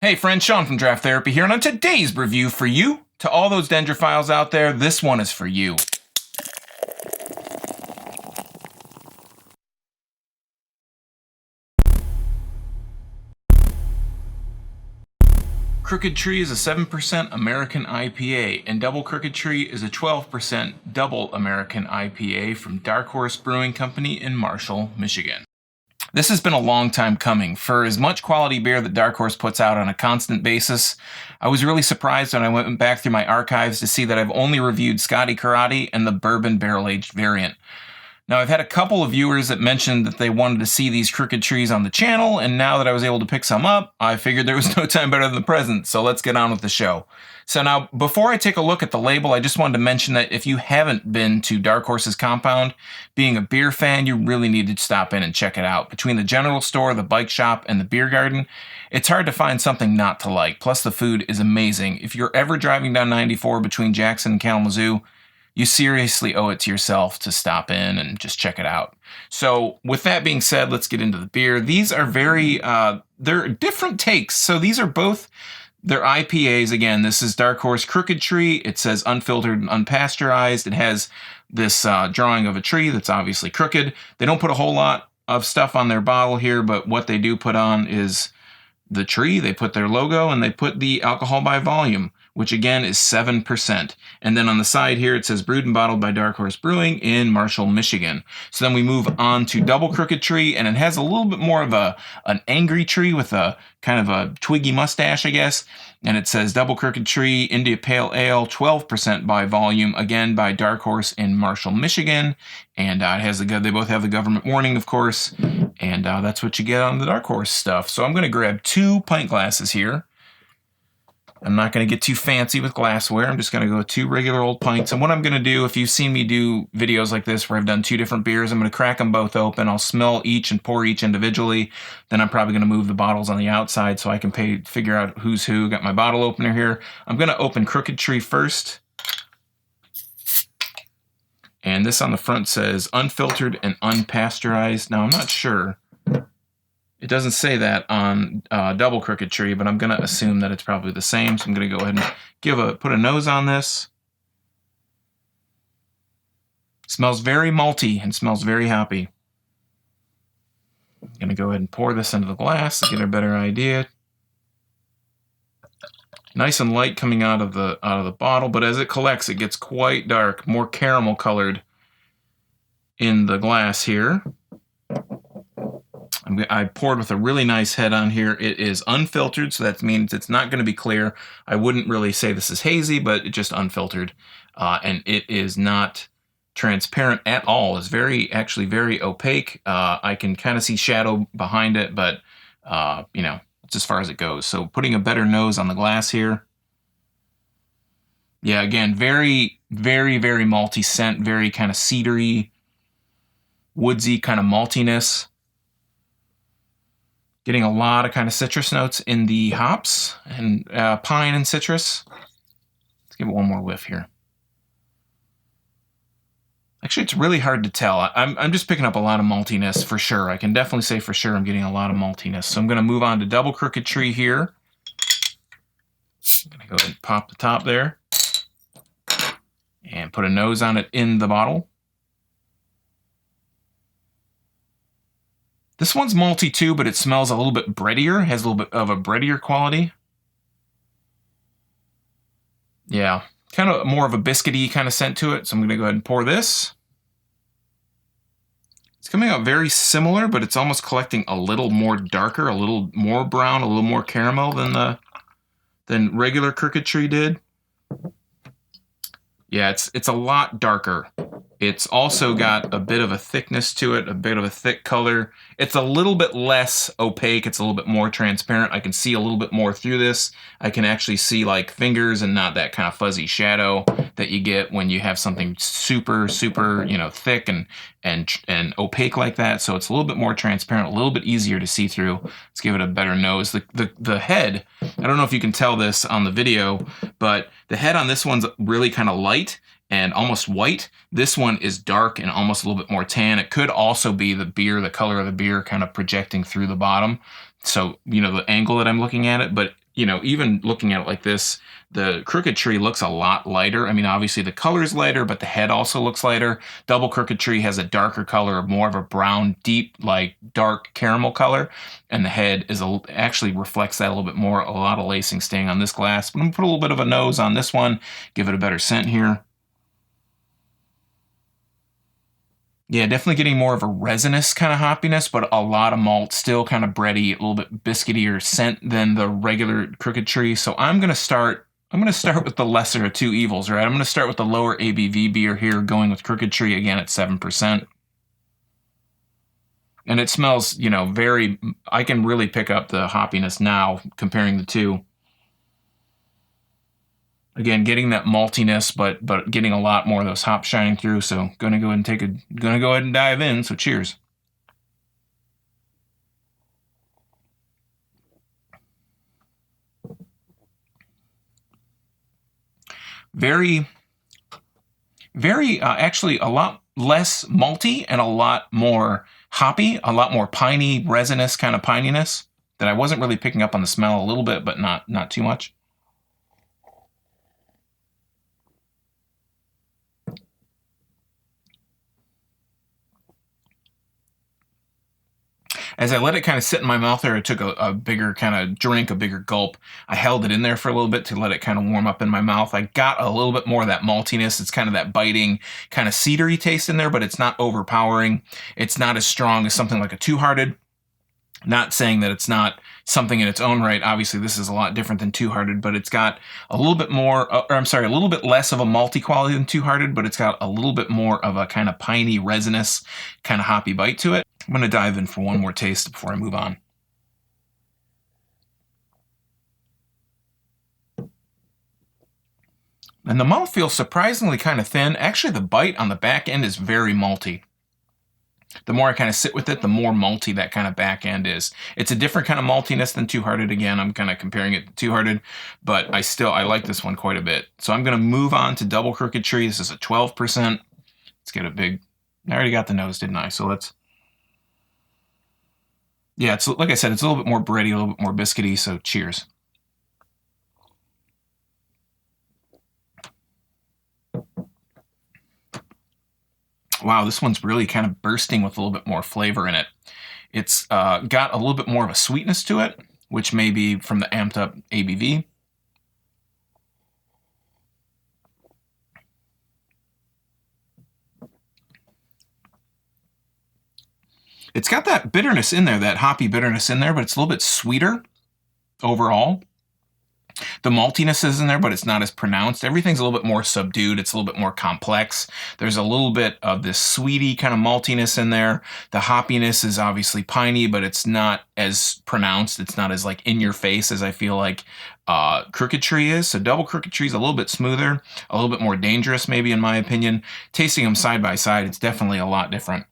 Hey friends, Sean from Draft Therapy here, and on today's review for you, to all those dendrophiles out there, this one is for you. Crooked Tree is a 7% American IPA, and Double Crooked Tree is a 12% Double American IPA from Dark Horse Brewing Company in Marshall, Michigan. This has been a long time coming. For as much quality beer that Dark Horse puts out on a constant basis, I was really surprised when I went back through my archives to see that I've only reviewed Scotty Karate and the bourbon barrel-aged variant. Now, I've had a couple of viewers that mentioned that they wanted to see these Crooked Trees on the channel, and now that I was able to pick some up, I figured there was no time better than the present, so let's get on with the show. So now, before I take a look at the label, I just wanted to mention that if you haven't been to Dark Horse's compound, being a beer fan, you really need to stop in and check it out. Between the general store, the bike shop, and the beer garden, it's hard to find something not to like. Plus, the food is amazing. If you're ever driving down 94 between Jackson and Kalamazoo, you seriously owe it to yourself to stop in and just check it out. So with that being said, let's get into the beer. These are they're different takes. So these are both, they're IPAs. Again, this is Dark Horse Crooked Tree. It says unfiltered and unpasteurized. It has this drawing of a tree that's obviously crooked. They don't put a whole lot of stuff on their bottle here, but what they do put on is the tree. They put their logo and they put the alcohol by volume, which again is 7%. And then on the side here, it says brewed and bottled by Dark Horse Brewing in Marshall, Michigan. So then we move on to Double Crooked Tree, and it has a little bit more of an angry tree with a kind of a twiggy mustache, I guess. And it says Double Crooked Tree, India Pale Ale, 12% by volume, again by Dark Horse in Marshall, Michigan. And they both have the government warning, of course. And that's what you get on the Dark Horse stuff. So I'm going to grab 2 pint glasses here. I'm not going to get too fancy with glassware. I'm just going to go 2 regular old pints. And what I'm going to do, if you've seen me do videos like this where I've done 2 different beers, I'm going to crack them both open. I'll smell each and pour each individually. Then I'm probably going to move the bottles on the outside so I can figure out who's who. Got my bottle opener here. I'm going to open Crooked Tree first. And this on the front says unfiltered and unpasteurized. Now, I'm not sure. It doesn't say that on Double Crooked Tree, but I'm going to assume that it's probably the same. So I'm going to go ahead and put a nose on this. It smells very malty and smells very hoppy. I'm going to go ahead and pour this into the glass to get a better idea. Nice and light coming out of the bottle, but as it collects, it gets quite dark, more caramel colored in the glass here. I poured with a really nice head on here. It is unfiltered, so that means it's not going to be clear. I wouldn't really say this is hazy, but it's just unfiltered. And it is not transparent at all. It's actually very opaque. I can kind of see shadow behind it, but, it's as far as it goes. So putting a better nose on the glass here. Yeah, again, very, very, very malty scent, very kind of cedary, woodsy kind of maltiness. Getting a lot of kind of citrus notes in the hops and pine and citrus. Let's give it one more whiff here. Actually, it's really hard to tell. I'm just picking up a lot of maltiness for sure. I can definitely say for sure I'm getting a lot of maltiness. So I'm going to move on to Double Crooked Tree here. I'm going to go ahead and pop the top there and put a nose on it in the bottle. This one's malty too, but it smells a little bit breadier, has a little bit of a breadier quality. Yeah, kind of more of a biscuity kind of scent to it. So I'm going to go ahead and pour this. It's coming out very similar, but it's almost collecting a little more darker, a little more brown, a little more caramel than regular Crooked Tree did. Yeah, it's a lot darker. It's also got a bit of a thickness to it, a bit of a thick color. It's a little bit less opaque. It's a little bit more transparent. I can see a little bit more through this. I can actually see like fingers and not that kind of fuzzy shadow that you get when you have something super, super, thick and opaque like that. So it's a little bit more transparent, a little bit easier to see through. Let's give it a better nose. The head, I don't know if you can tell this on the video, but the head on this one's really kind of light and almost white. This one is dark and almost a little bit more tan. It could also be the color of the beer kind of projecting through the bottom. So, the angle that I'm looking at it, but even looking at it like this, the Crooked Tree looks a lot lighter. I mean, obviously the color is lighter, but the head also looks lighter. Double Crooked Tree has a darker color, more of a brown, deep, like dark caramel color. And the head actually reflects that a little bit more. A lot of lacing staying on this glass. I'm going to put a little bit of a nose on this one, give it a better scent here. Yeah, definitely getting more of a resinous kind of hoppiness, but a lot of malt, still kind of bready, a little bit biscuitier scent than the regular Crooked Tree. So I'm going to start with the lesser of two evils, right? I'm going to start with the lower ABV beer here, going with Crooked Tree again at 7%. And it smells, I can really pick up the hoppiness now comparing the two. Again, getting that maltiness, but getting a lot more of those hops shining through. So gonna go ahead and dive in. So cheers. Very, very, actually a lot less malty and a lot more hoppy, a lot more piney, resinous kind of pininess that I wasn't really picking up on the smell. A little bit, but not too much. As I let it kind of sit in my mouth there, I took a bigger kind of drink, a bigger gulp. I held it in there for a little bit to let it kind of warm up in my mouth. I got a little bit more of that maltiness. It's kind of that biting, kind of cedary taste in there, but it's not overpowering. It's not as strong as something like a Two Hearted. Not saying that it's not something in its own right. Obviously, this is a lot different than Two Hearted, but it's got a little bit more, a little bit less of a malty quality than Two Hearted, but it's got a little bit more of a kind of piney, resinous, kind of hoppy bite to it. I'm going to dive in for one more taste before I move on. And the mouth feels surprisingly kind of thin. Actually, the bite on the back end is very malty. The more I kind of sit with it, the more malty that kind of back end is. It's a different kind of maltiness than Two Hearted. Again, I'm kind of comparing it to Two Hearted, but I like this one quite a bit. So I'm going to move on to Double Crooked Tree. This is a 12%. Let's get I already got the nose, didn't I? So yeah, it's like I said, it's a little bit more bready, a little bit more biscuity, so cheers. Wow, this one's really kind of bursting with a little bit more flavor in it. It's got a little bit more of a sweetness to it, which may be from the amped up ABV. It's got that bitterness in there, that hoppy bitterness in there, but it's a little bit sweeter overall. The maltiness is in there, but it's not as pronounced. Everything's a little bit more subdued. It's a little bit more complex. There's a little bit of this sweety kind of maltiness in there. The hoppiness is obviously piney, but it's not as pronounced. It's not as like in your face as I feel like Crooked Tree is. So Double Crooked Tree is a little bit smoother, a little bit more dangerous, maybe in my opinion. Tasting them side by side, it's definitely a lot different.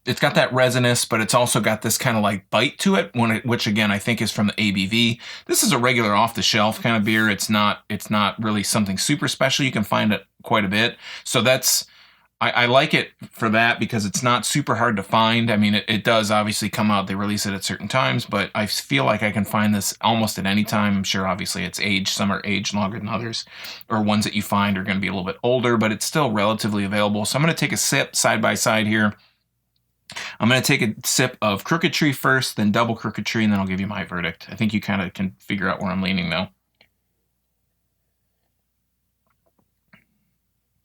It's got that resinous, but it's also got this kind of like bite to it, which again I think is from the ABV. This is a regular off-the-shelf kind of beer. It's not really something super special. You can find it quite a bit. So I like it for that because it's not super hard to find. I mean, it does obviously come out. They release it at certain times, but I feel like I can find this almost at any time. I'm sure obviously it's aged. Some are aged longer than others, or ones that you find are going to be a little bit older, but it's still relatively available. So I'm going to take a sip side by side here. I'm going to take a sip of Crooked Tree first, then Double Crooked Tree, and then I'll give you my verdict. I think you kind of can figure out where I'm leaning, though.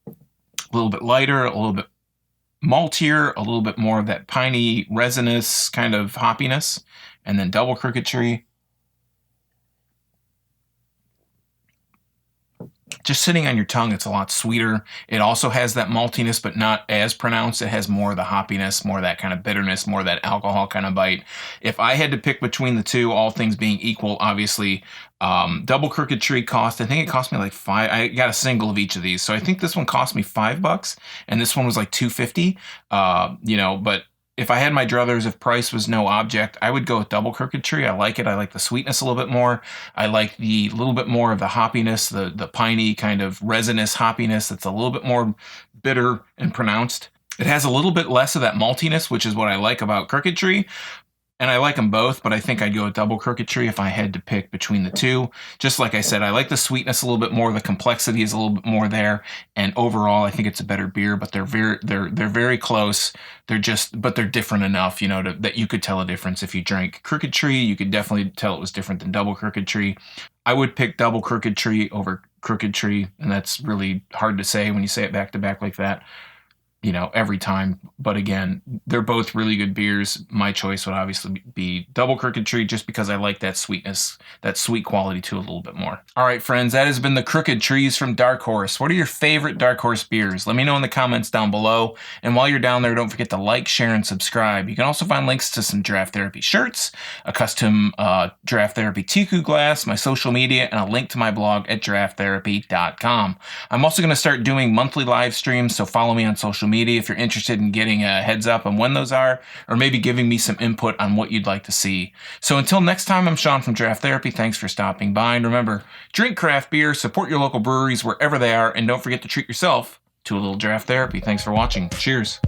A little bit lighter, a little bit maltier, a little bit more of that piney, resinous kind of hoppiness, and then Double Crooked Tree. Just sitting on your tongue, it's a lot sweeter. It also has that maltiness, but not as pronounced. It has more of the hoppiness, more of that kind of bitterness, more of that alcohol kind of bite. If I had to pick between the two, all things being equal, obviously, Double Crooked Tree I think it cost me like $5. I got a single of each of these. So I think this one cost me $5 and this one was like $2.50. But if I had my druthers, if price was no object, I would go with Double Crooked Tree. I like it. I like the sweetness a little bit more. I like the little bit more of the hoppiness, the piney kind of resinous hoppiness that's a little bit more bitter and pronounced. It has a little bit less of that maltiness, which is what I like about Crooked Tree. And I like them both, but I think I'd go with Double Crooked Tree if I had to pick between the two. Just like I said, I like the sweetness a little bit more. The complexity is a little bit more there, and overall, I think it's a better beer. But they're very close. But they're different enough, that you could tell a difference. If you drank Crooked Tree, you could definitely tell it was different than Double Crooked Tree. I would pick Double Crooked Tree over Crooked Tree, and that's really hard to say when you say it back to back like that. Every time. But again, they're both really good beers. My choice would obviously be Double Crooked Tree just because I like that sweetness, that sweet quality to a little bit more. All right, friends, that has been the Crooked Trees from Dark Horse. What are your favorite Dark Horse beers? Let me know in the comments down below. And while you're down there, don't forget to like, share, and subscribe. You can also find links to some Draft Therapy shirts, a custom Draft Therapy Tiku glass, my social media, and a link to my blog at drafttherapy.com. I'm also going to start doing monthly live streams, so follow me on social media if you're interested in getting a heads up on when those are, or maybe giving me some input on what you'd like to see. So until next time, I'm Sean from Draft Therapy. Thanks for stopping by, and remember, drink craft beer, support your local breweries wherever they are, and don't forget to treat yourself to a little draft therapy. Thanks for watching. Cheers.